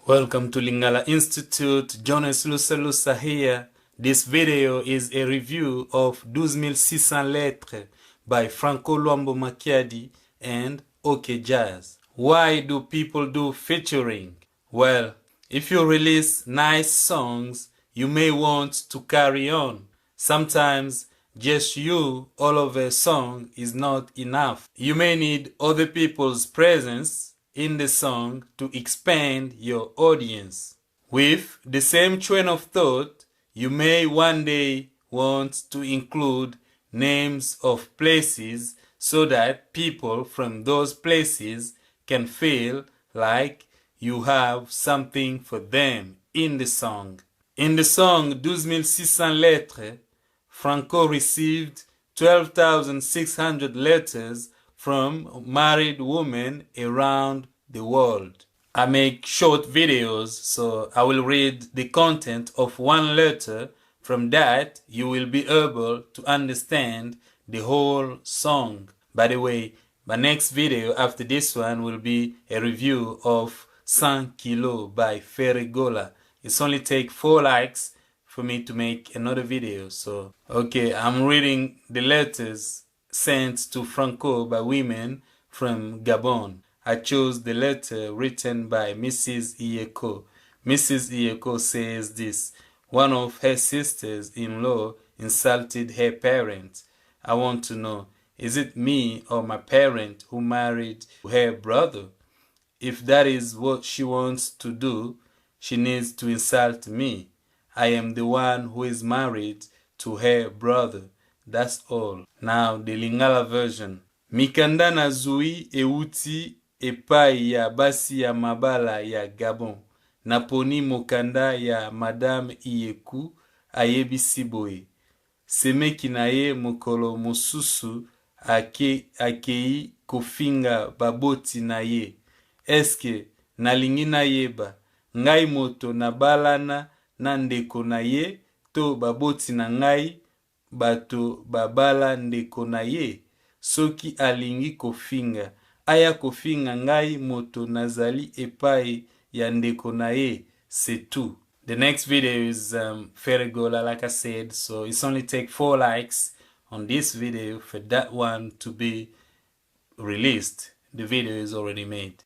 Welcome to Lingala Institute. Jonas Lusa here. This video is a review of 12600 lettres by Franco Luambo Makiadi and OK Jazz. Why do people do featuring? Well, if you release nice songs, you may want to carry on. Sometimes just you all of a song is not enough. You may need other people's presence in the song to expand your audience. With the same train of thought, you may one day want to include names of places so that people from those places can feel like you have something for them in the song. In the song 12600 lettres, Franco received 12,600 letters from married women around the world. I make short videos, so I will read the content of one letter. From that, you will be able to understand the whole song. By the way, my next video after this one will be a review of 100 Kilos by Ferregola. It's only take 4 likes for me to make another video. So, okay, I'm reading the letters sent to Franco by women from Gabon. I chose the letter written by Mrs. Iyeko. Mrs. Iyeko says this: one of her sisters-in-law insulted her parents. I want to know, is it me or my parent who married her brother? If that is what she wants to do, she needs to insult me. I am the one who is married to her brother. That's all. Now the Lingala version. Mikanda na zui euti epai ya basi ya mabala ya Gabon. Naponi mokanda ya Madame Iyeku ayebisi boye. Semeki na ye mokolo mosusu akei kofinga baboti na ye. Eske nalingi na yeba ngai moto nabalana na ndeko na ye to baboti na ngai bato babala ndeko na ye? Soki alingi kofinga aya kofinga ngai moto nazali epai ya ndeko na ye. C'est tout. The next video is Ferregola, like I said, so it's only take 4 likes on this video for that one to be released. The video is already made.